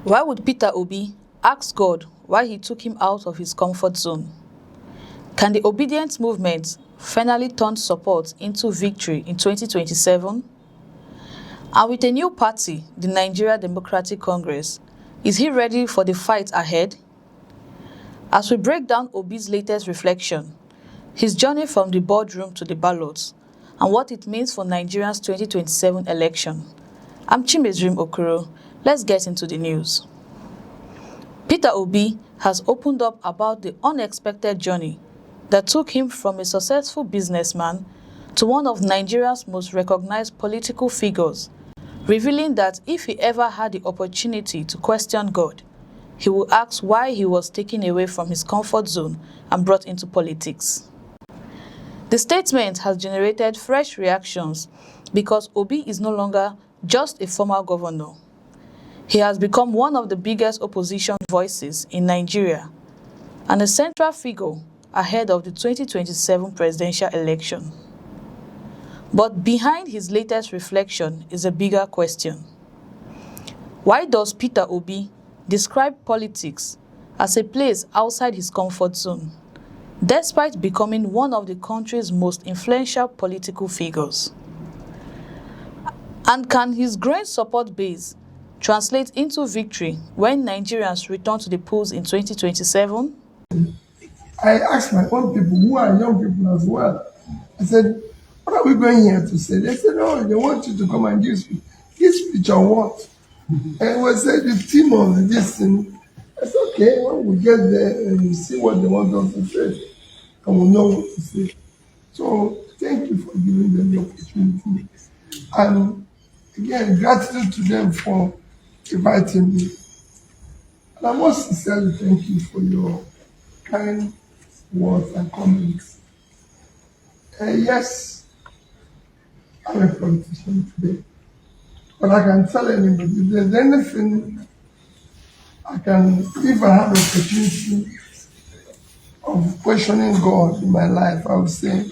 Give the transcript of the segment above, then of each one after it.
Why would Peter Obi ask God why he took him out of his comfort zone? Can the obedience movement finally turn support into victory in 2027? And with a new party, the Nigerian Democratic Congress, is he ready for the fight ahead? As we break down Obi's latest reflection, his journey from the boardroom to the ballots, and what it means for Nigeria's 2027 election, I'm Chimezrim Okoro. Let's get into the news. Peter Obi has opened up about the unexpected journey that took him from a successful businessman to one of Nigeria's most recognized political figures, revealing that if he ever had the opportunity to question God, he would ask why he was taken away from his comfort zone and brought into politics. The statement has generated fresh reactions because Obi is no longer just a former governor. He has become one of the biggest opposition voices in Nigeria and a central figure ahead of the 2027 presidential election. But behind his latest reflection is a bigger question. Why does Peter Obi describe politics as a place outside his comfort zone, despite becoming one of the country's most influential political figures? And can his growing support base translate into victory when Nigerians return to the polls in 2027? I asked my own people, who are young people as well, I said, what are we going here to say? They said, no, they want you to come and give speech on what? And we said, the theme of this thing. I said, okay, when we get there and we see what they want us to say, and we'll know what to say. So thank you for giving them the opportunity. And again, gratitude to them for inviting me. And I must sincerely thank you for your kind words and comments. Yes, I'm a politician today, but I can tell anybody if there's anything I can, if I have the opportunity of questioning God in my life, I would say,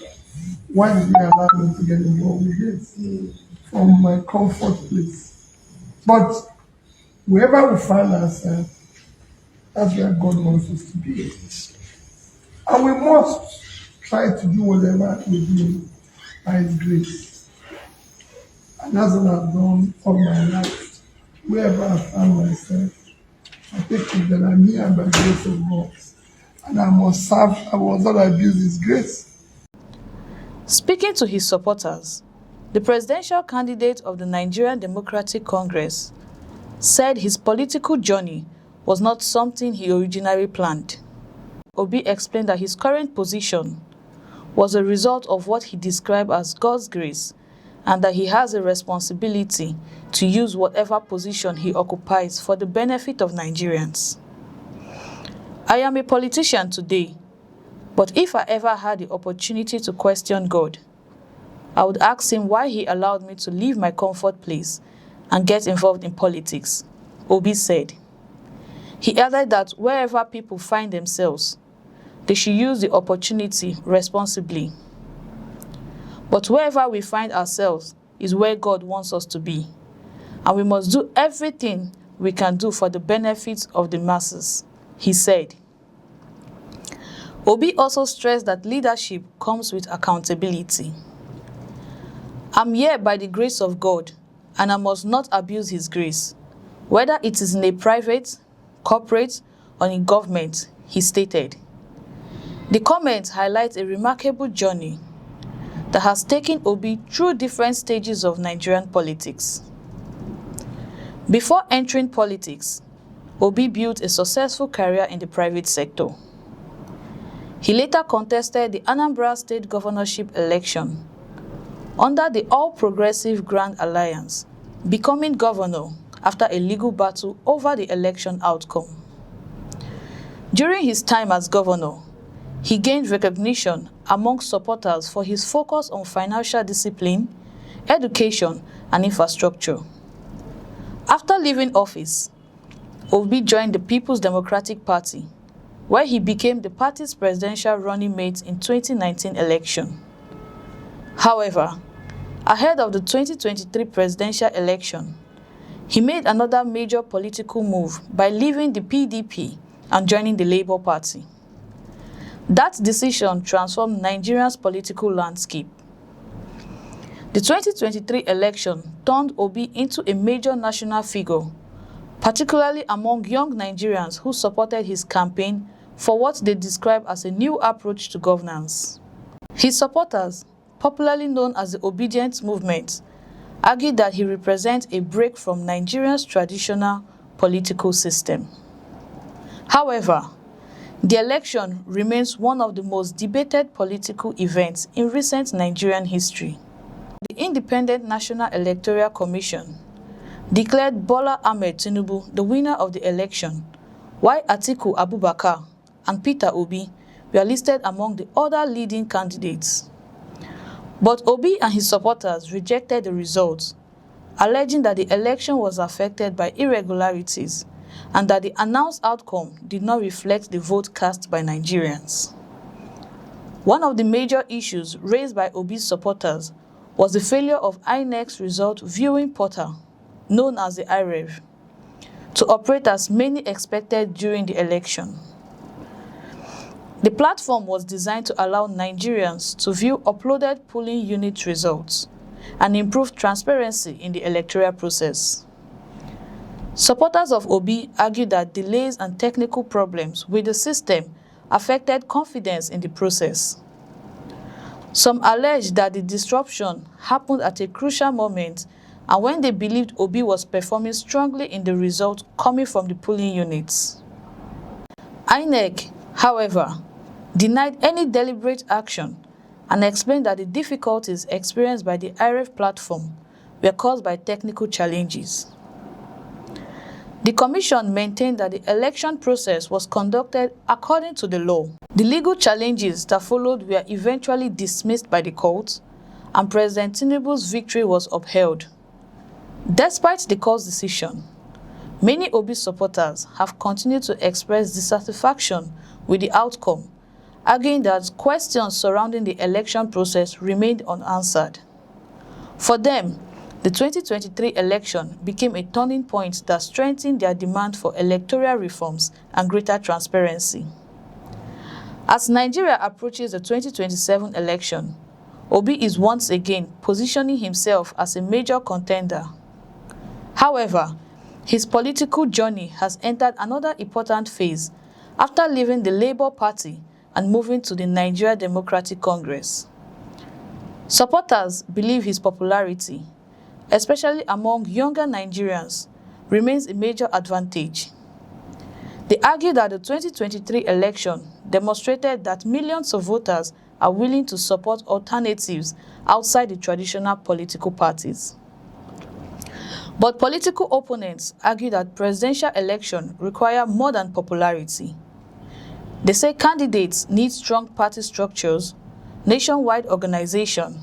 why did you allow me to get involved with this from my comfort place? But wherever we find ourselves, that's where God wants us to be. And we must try to do whatever we do by His grace. And that's what I've done all my life. Wherever I find myself, I take it that I'm here by the grace of God. And I must serve, I must not abuse His grace. Speaking to his supporters, the presidential candidate of the Nigerian Democratic Congress said his political journey was not something he originally planned. Obi explained that his current position was a result of what he described as God's grace, and that he has a responsibility to use whatever position he occupies for the benefit of Nigerians. I am a politician today, but if I ever had the opportunity to question God, I would ask him why he allowed me to leave my comfort place and get involved in politics, Obi said. He added that wherever people find themselves, they should use the opportunity responsibly. But wherever we find ourselves is where God wants us to be, and we must do everything we can do for the benefit of the masses, he said. Obi also stressed that leadership comes with accountability. I'm here by the grace of God, and I must not abuse His grace, whether it is in a private, corporate, or in government, he stated. The comment highlights a remarkable journey that has taken Obi through different stages of Nigerian politics. Before entering politics, Obi built a successful career in the private sector. He later contested the Anambra State governorship election under the All Progressive Grand Alliance, becoming governor after a legal battle over the election outcome. During his time as governor, he gained recognition among supporters for his focus on financial discipline, education, and infrastructure. After leaving office, Obi joined the People's Democratic Party, where he became the party's presidential running mate in 2019 election. However, ahead of the 2023 presidential election, He made another major political move by leaving the PDP and joining the Labour Party. That decision transformed Nigeria's political landscape. The 2023 election turned Obi into a major national figure, particularly among young Nigerians who supported his campaign for what they describe as a new approach to governance. His supporters, popularly known as the Obedient Movement, argued that he represents a break from Nigeria's traditional political system. However, the election remains one of the most debated political events in recent Nigerian history. The Independent National Electoral Commission declared Bola Ahmed Tinubu the winner of the election, while Atiku Abubakar and Peter Obi were listed among the other leading candidates. But Obi and his supporters rejected the results, alleging that the election was affected by irregularities and that the announced outcome did not reflect the vote cast by Nigerians. One of the major issues raised by Obi's supporters was the failure of INEC's result viewing portal, known as the IREV, to operate as many expected during the election. The platform was designed to allow Nigerians to view uploaded polling unit results and improve transparency in the electoral process. Supporters of Obi argued that delays and technical problems with the system affected confidence in the process. Some alleged that the disruption happened at a crucial moment and when they believed Obi was performing strongly in the result coming from the polling units. INEC, however, denied any deliberate action and explained that the difficulties experienced by the IREV platform were caused by technical challenges. The Commission maintained that the election process was conducted according to the law. The legal challenges that followed were eventually dismissed by the court, and President Tinubu's victory was upheld. Despite the court's decision, many Obi supporters have continued to express dissatisfaction with the outcome, arguing that questions surrounding the election process remained unanswered. For them, the 2023 election became a turning point that strengthened their demand for electoral reforms and greater transparency. As Nigeria approaches the 2027 election, Obi is once again positioning himself as a major contender. However, his political journey has entered another important phase after leaving the Labour Party and moving to the Nigerian Democratic Congress. Supporters believe his popularity, especially among younger Nigerians, remains a major advantage. They argue that the 2023 election demonstrated that millions of voters are willing to support alternatives outside the traditional political parties. But political opponents argue that presidential elections require more than popularity. They say candidates need strong party structures, nationwide organization,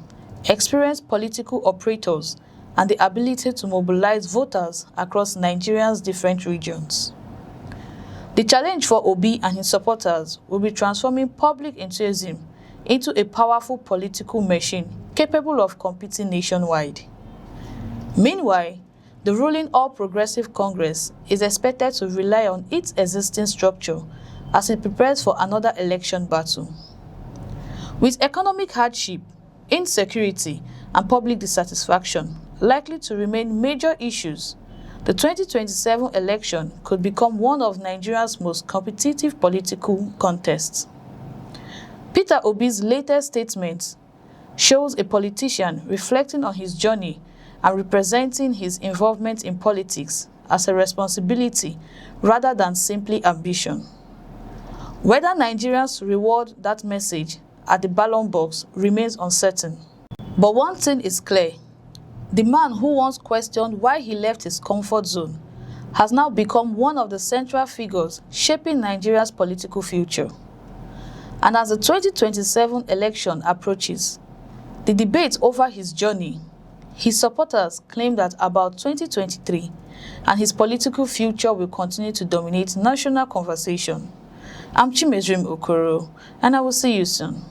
experienced political operators, and the ability to mobilize voters across Nigeria's different regions. The challenge for Obi and his supporters will be transforming public enthusiasm into a powerful political machine capable of competing nationwide. Meanwhile, the ruling All Progressive Congress is expected to rely on its existing structure as it prepares for another election battle. With economic hardship, insecurity, and public dissatisfaction likely to remain major issues, the 2027 election could become one of Nigeria's most competitive political contests. Peter Obi's latest statement shows a politician reflecting on his journey and representing his involvement in politics as a responsibility rather than simply ambition. Whether Nigerians reward that message at the ballot box remains uncertain. But one thing is clear: the man who once questioned why he left his comfort zone has now become one of the central figures shaping Nigeria's political future. And as the 2027 election approaches, the debate over his journey, his supporters claim that about 2023 and his political future will continue to dominate national conversation. I'm Chimezrim Okoro, and I will see you soon.